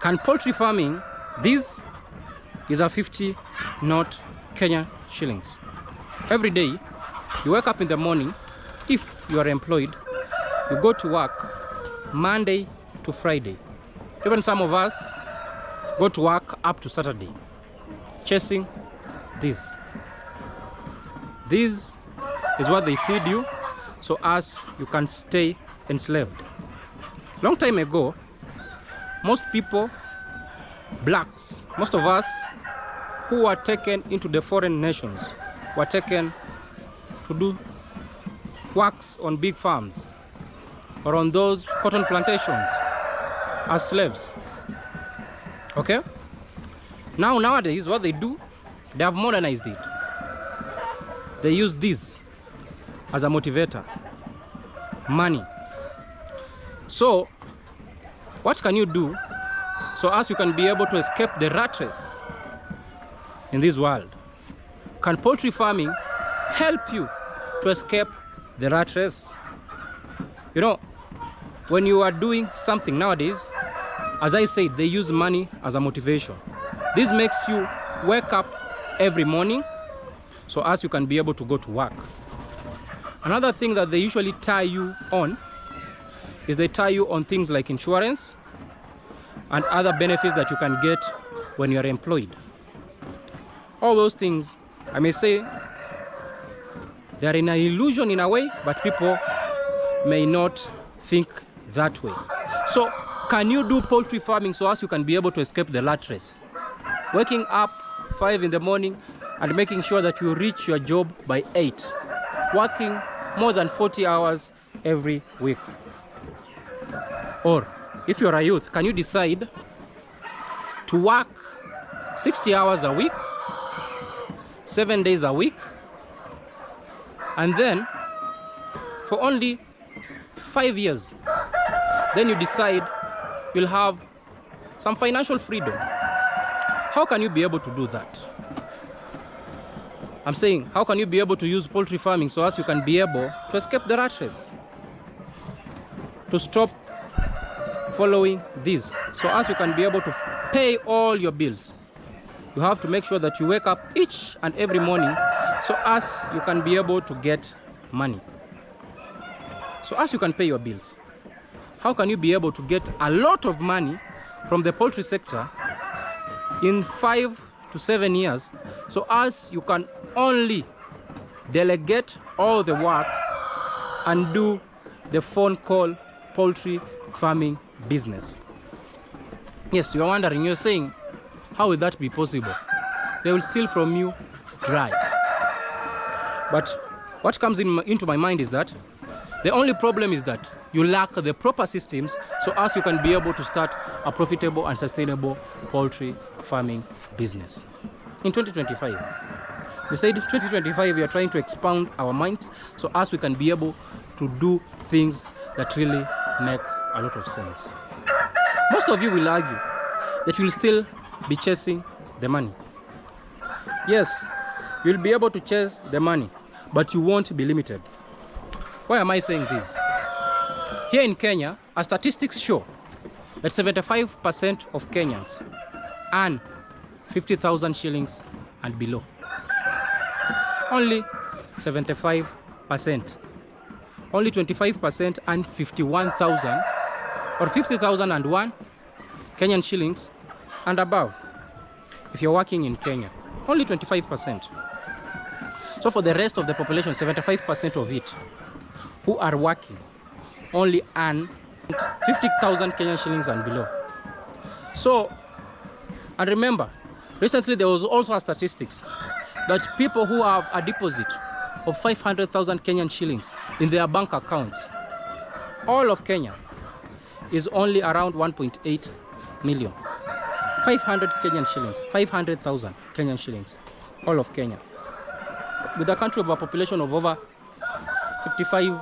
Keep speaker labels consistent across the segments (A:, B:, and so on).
A: Can poultry farming, this is a 50 not Kenya shillings. Every day, you wake up in the morning, if you are employed, you go to work Monday to Friday. Even some of us go to work up to Saturday, chasing this. This is what they feed you, so as you can stay enslaved. Long time ago, most people, blacks, most of us who were taken into the foreign nations were taken to do works on big farms or on those cotton plantations as slaves. Okay? Nowadays, what they do, they have modernized it. They use this as a motivator, money. So, what can you do so as you can be able to escape the rat race in this world? Can poultry farming help you to escape the rat race? You know, when you are doing something nowadays, as I said, they use money as a motivation. This makes you wake up every morning so as you can be able to go to work. Another thing that they usually tie you on is they tie you on things like insurance and other benefits that you can get when you are employed. All those things, I may say, they are in an illusion in a way, but people may not think that way. So, can you do poultry farming so as you can be able to escape the rat race? Waking up 5 in the morning and making sure that you reach your job by 8. Working more than 40 hours every week. Or, if you're a youth, can you decide to work 60 hours a week, 7 days a week, and then for only 5 years, then you decide you'll have some financial freedom? How can you be able to do that? I'm saying, how can you be able to use poultry farming so as you can be able to escape the rat race? To stop following this, so as you can be able to pay all your bills. You have to make sure that you wake up each and every morning so as you can be able to get money. So as you can pay your bills. How can you be able to get a lot of money from the poultry sector in 5 to 7 years, so as you can only delegate all the work and do the phone call poultry farming business? Yes, you're wondering, you're saying, how will that be possible? They will steal from you dry. But what comes into my mind is that the only problem is that you lack the proper systems so as you can be able to start a profitable and sustainable poultry farming business. In 2025, we said 2025 we are trying to expand our minds so as we can be able to do things that really make a lot of sense. Most of you will argue that you'll still be chasing the money. Yes, you'll be able to chase the money, but you won't be limited. Why am I saying this? Here in Kenya, our statistics show that 75% of Kenyans earn 50,000 shillings and below. Only 75%. Only 25% earn 51,000 or 50,001 Kenyan shillings and above. If you're working in Kenya, only 25%. So for the rest of the population, 75% of it who are working only earn 50,000 Kenyan shillings and below. So, and remember, recently there was also a statistics that people who have a deposit of 500,000 Kenyan shillings in their bank accounts, all of Kenya is only around 1.8 million. 500 Kenyan shillings, 500,000 Kenyan shillings, all of Kenya. With a country of a population of over 55,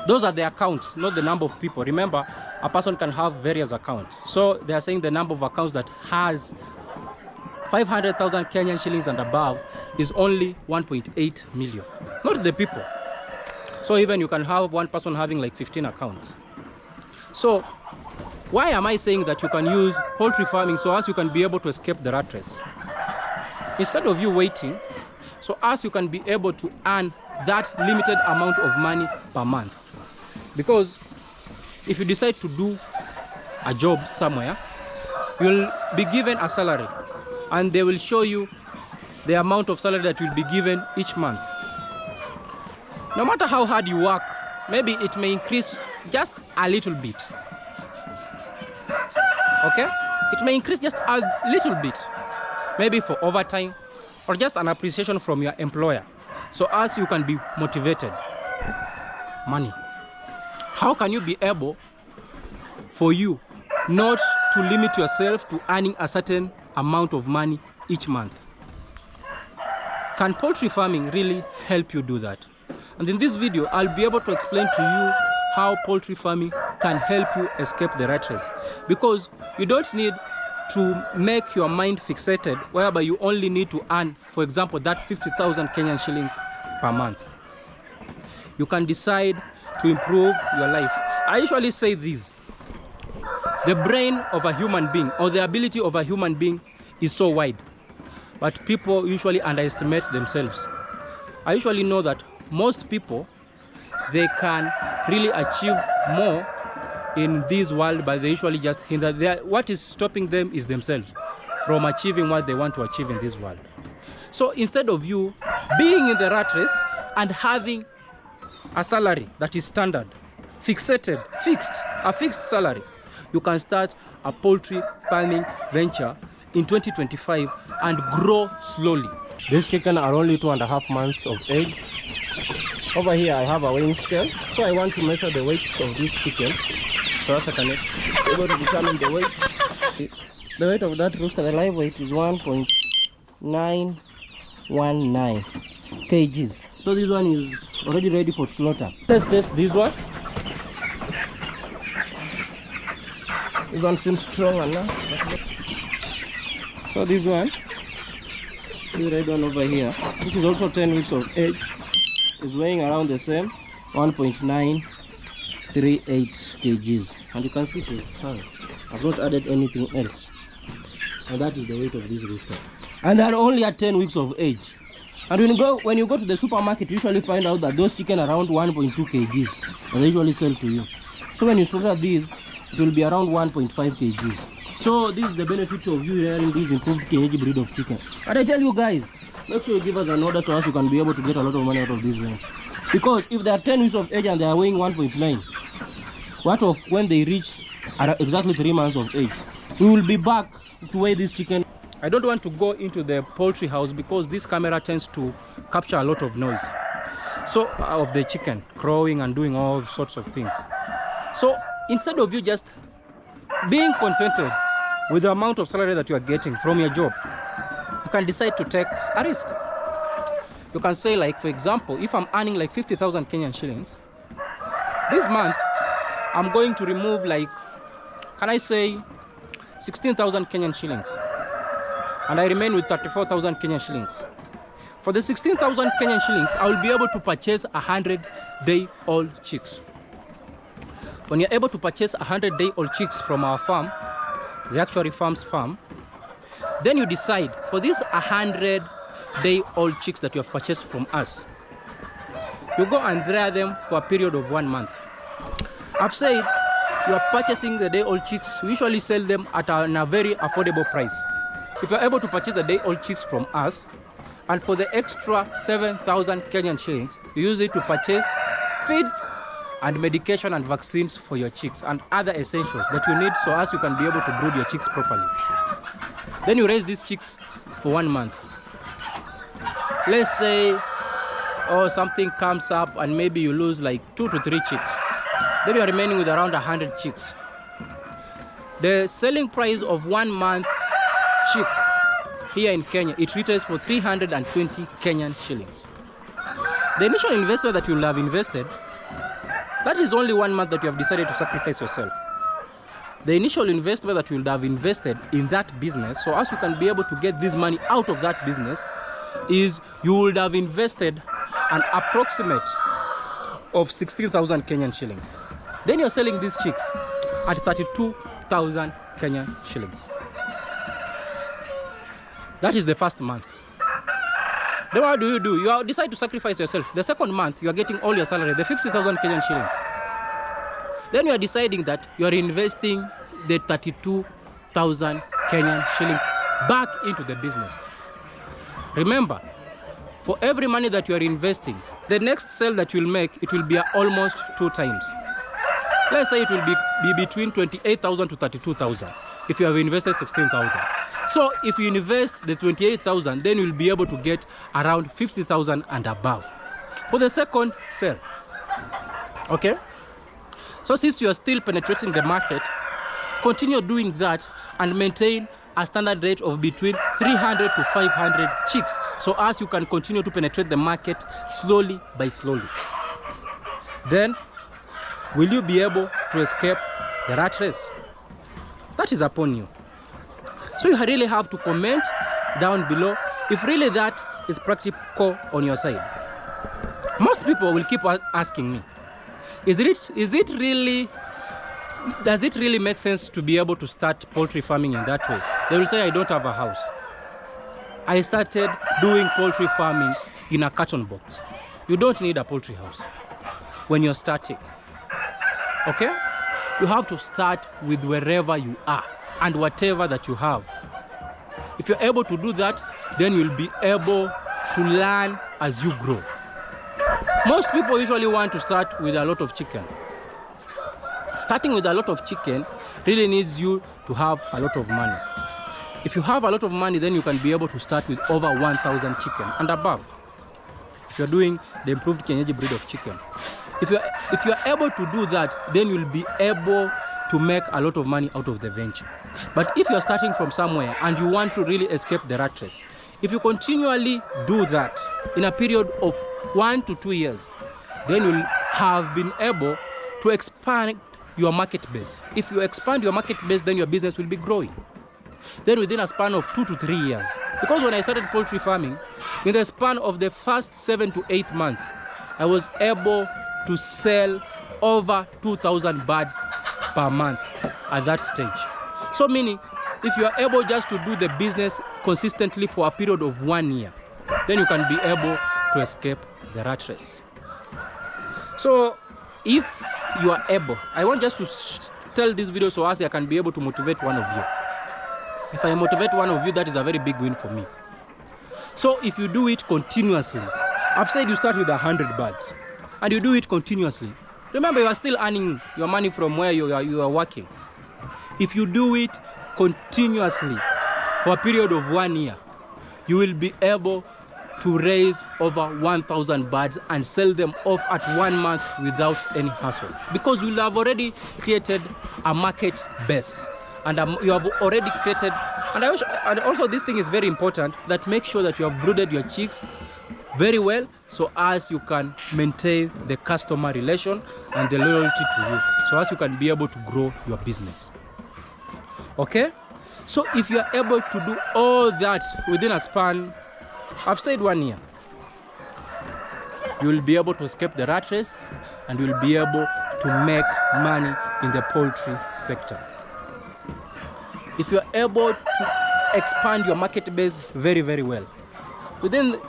A: those are the accounts, not the number of people. Remember, a person can have various accounts. So they are saying the number of accounts that has 500,000 Kenyan shillings and above is only 1.8 million. Not the people. So even you can have one person having like 15 accounts. So Why am I saying that you can use poultry farming so as you can be able to escape the rat race? Instead of you waiting, so as you can be able to earn that limited amount of money per month. Because if you decide to do a job somewhere, you'll be given a salary and they will show you the amount of salary that will be given each month. No matter how hard you work, maybe it may increase just a little bit. Okay? It may increase just a little bit. Maybe for overtime or just an appreciation from your employer. So as you can be motivated. Money. How can you be able for you not to limit yourself to earning a certain amount of money each month? Can poultry farming really help you do that? And in this video, I'll be able to explain to you how poultry farming can help you escape the rat race. Because you don't need to make your mind fixated whereby you only need to earn, for example, that 50,000 Kenyan shillings per month. You can decide to improve your life. I usually say this: the brain of a human being, or the ability of a human being, is so wide, but people usually underestimate themselves. I usually know that most people, they can really achieve more in this world, but they usually just hinder. What is stopping them is themselves from achieving what they want to achieve in this world. So instead of you being in the rat race and having a salary that is standard, fixed salary, you can start a poultry farming venture in 2025 and grow slowly. These chickens are only 2.5 months of age. Over here I have a weighing scale, so I want to measure the weights of these chickens so that I can be able to determine the weight. The weight of that rooster, the live weight, is 1.919 kgs. So this one is already ready for slaughter. Let's test this one. This one seems strong enough. So this one, the red one over here, which is also 10 weeks of age, is weighing around the same 1.938 kgs, and you can see it is hard. I've not added anything else, and that is the weight of this rooster, and they're only at 10 weeks of age. And when you go to the supermarket, you usually find out that those chicken are around 1.2 kgs, and they usually sell to you. So when you slaughter these, it will be around 1.5 kgs. So this is the benefit of you rearing this improved kienyeji breed of chicken. But I tell you guys, make sure you give us an order so as you can be able to get a lot of money out of this range. Because if they are 10 weeks of age and they are weighing 1.9, what of when they reach exactly 3 months of age? We will be back to weigh this chicken. I don't want to go into the poultry house because this camera tends to capture a lot of noise. So of the chicken crowing and doing all sorts of things. So instead of you just being contented with the amount of salary that you are getting from your job, you can decide to take a risk. You can say, like, for example, if I'm earning like 50,000 Kenyan shillings, this month I'm going to remove, like, can I say 16,000 Kenyan shillings, and I remain with 34,000 Kenyan shillings. For the 16,000 Kenyan shillings, I will be able to purchase 100-day-old chicks. When you're able to purchase 100-day-old chicks from our farm, the Actuary Farms farm, then you decide for these 100-day-old chicks that you have purchased from us, you go and rear them for a period of 1 month. I've said you are purchasing the day-old chicks. We usually sell them at a very affordable price. If you're able to purchase the day-old chicks from us, and for the extra 7,000 Kenyan shillings, you use it to purchase feeds and medication and vaccines for your chicks and other essentials that you need so as you can be able to brood your chicks properly. Then you raise these chicks for 1 month. Let's say, something comes up and maybe you lose like 2 to 3 chicks. Then you are remaining with around 100 chicks. The selling price of 1 month chick here in Kenya, it retails for 320 Kenyan shillings. The initial investment that you will have invested, that is only 1 month that you have decided to sacrifice yourself. The initial investment that you will have invested in that business, so as you can be able to get this money out of that business, is you would have invested an approximate of 16,000 Kenyan shillings. Then you're selling these chicks at 32 50,000 Kenyan shillings. That is the first month. Then what do? You decide to sacrifice yourself. The second month, you are getting all your salary, the 50,000 Kenyan shillings. Then you are deciding that you are investing the 32,000 Kenyan shillings back into the business. Remember, for every money that you are investing, the next sale that you will make, it will be almost 2 times. Let's say it will be between 28,000 to 32,000 if you have invested 16,000. So if you invest the 28,000, then you'll be able to get around 50,000 and above for the second sale. Okay? So since you are still penetrating the market, continue doing that and maintain a standard rate of between 300 to 500 chicks, so as you can continue to penetrate the market slowly by slowly. Then, will you be able to escape the rat race? That is upon you. So you really have to comment down below if really that is practical on your side. Most people will keep asking me, does it really make sense to be able to start poultry farming in that way? They will say, I don't have a house. I started doing poultry farming in a carton box. You don't need a poultry house when you're starting. Okay? You have to start with wherever you are and whatever that you have. If you're able to do that, then you'll be able to learn as you grow. Most people usually want to start with a lot of chicken. Starting with a lot of chicken really needs you to have a lot of money. If you have a lot of money, then you can be able to start with over 1,000 chicken and above. If you're doing the improved kienyeji breed of chicken. If you're able to do that, then you'll be able to make a lot of money out of the venture. But if you're starting from somewhere and you want to really escape the rat race, if you continually do that in a period of 1 to 2 years, then you'll have been able to expand your market base. If you expand your market base, then your business will be growing. Then within a span of 2 to 3 years, because when I started poultry farming, in the span of the first 7 to 8 months, I was able to sell over 2,000 birds per month at that stage. So meaning, if you are able just to do the business consistently for a period of 1 year, then you can be able to escape the rat race. So if you are able, I want just to tell this video so as I can be able to motivate one of you. If I motivate one of you, that is a very big win for me. So if you do it continuously, I've said you start with 100 birds, and you do it continuously. Remember, you are still earning your money from where you are working. If you do it continuously for a period of 1 year, you will be able to raise over 1,000 birds and sell them off at 1 month without any hassle, because you will have already created a market base, and you have already created, and also this thing is very important, that make sure that you have brooded your chicks very well, so as you can maintain the customer relation and the loyalty to you, so as you can be able to grow your business. Okay? So if you are able to do all that within a span, I've said 1 year, you will be able to escape the rat race and you will be able to make money in the poultry sector. If you are able to expand your market base very, very well, within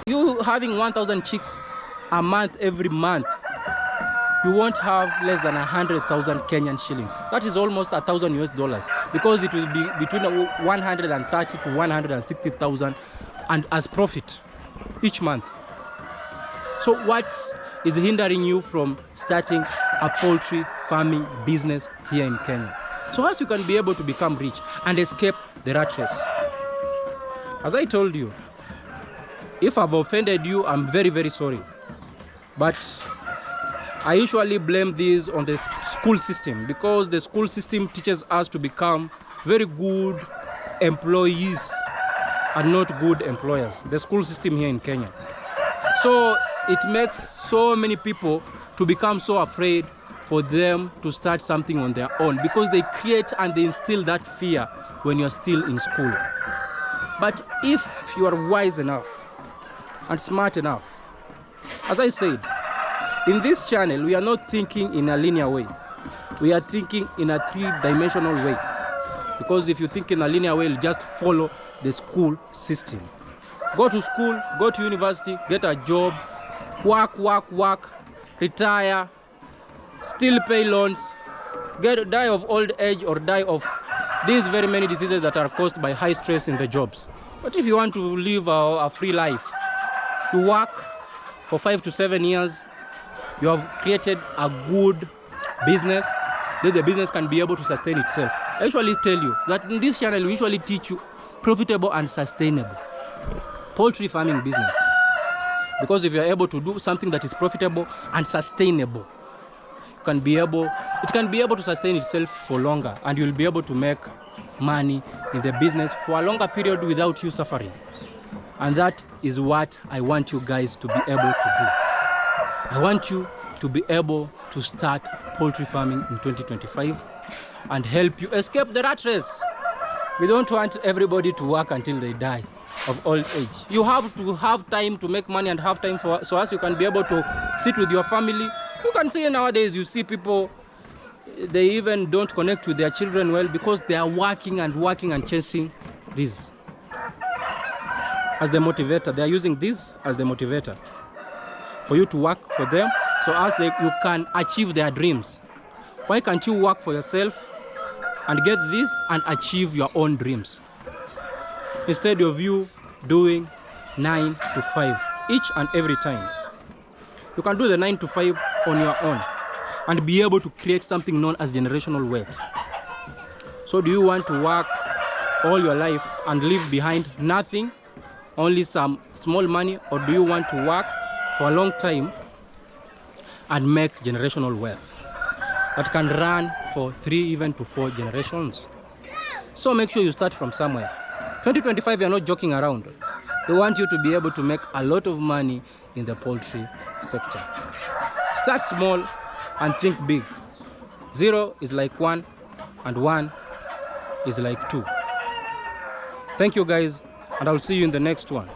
A: you having 1,000 chicks a month every month, you won't have less than 100,000 Kenyan shillings. That is almost $1,000 US, because it will be between 130 to 160,000 and as profit each month. So what is hindering you from starting a poultry farming business here in Kenya? So as you can be able to become rich and escape the rat race. As I told you, if I've offended you, I'm very, very sorry. But I usually blame this on the school system, because the school system teaches us to become very good employees and not good employers. The school system here in Kenya. So it makes so many people to become so afraid for them to start something on their own, because they create and they instill that fear when you're still in school. But if you are wise enough and smart enough, as I said, in this channel, we are not thinking in a linear way. We are thinking in a three-dimensional way. Because if you think in a linear way, you'll just follow the school system. Go to school, go to university, get a job, work, retire, still pay loans, die of old age or die of these very many diseases that are caused by high stress in the jobs. But if you want to live a free life, you work for 5 to 7 years, you have created a good business, then the business can be able to sustain itself. I usually tell you that in this channel, we usually teach you profitable and sustainable poultry farming business. Because if you are able to do something that is profitable and sustainable, it can be able to sustain itself for longer, and you'll be able to make money in the business for a longer period without you suffering. And that is what I want you guys to be able to do. I want you to be able to start poultry farming in 2025 and help you escape the rat race. We don't want everybody to work until they die of old age. You have to have time to make money and have time so as you can be able to sit with your family. You can see nowadays, you see people, they even don't connect with their children well because they are working and chasing this as the motivator. They are using this as the motivator for you to work for them so as you can achieve their dreams. Why can't you work for yourself and get this and achieve your own dreams, instead of you doing 9 to 5 each and every time? You can do the 9 to 5 on your own and be able to create something known as generational wealth. So do you want to work all your life and leave behind nothing, only some small money, or do you want to work for a long time and make generational wealth that can run for 3 even to 4 generations? So make sure you start from somewhere. 2025, you're not joking around. We want you to be able to make a lot of money in the poultry sector. Start small and think big. 0 is like 1 and 1 is like 2. Thank you guys, and I'll see you in the next one.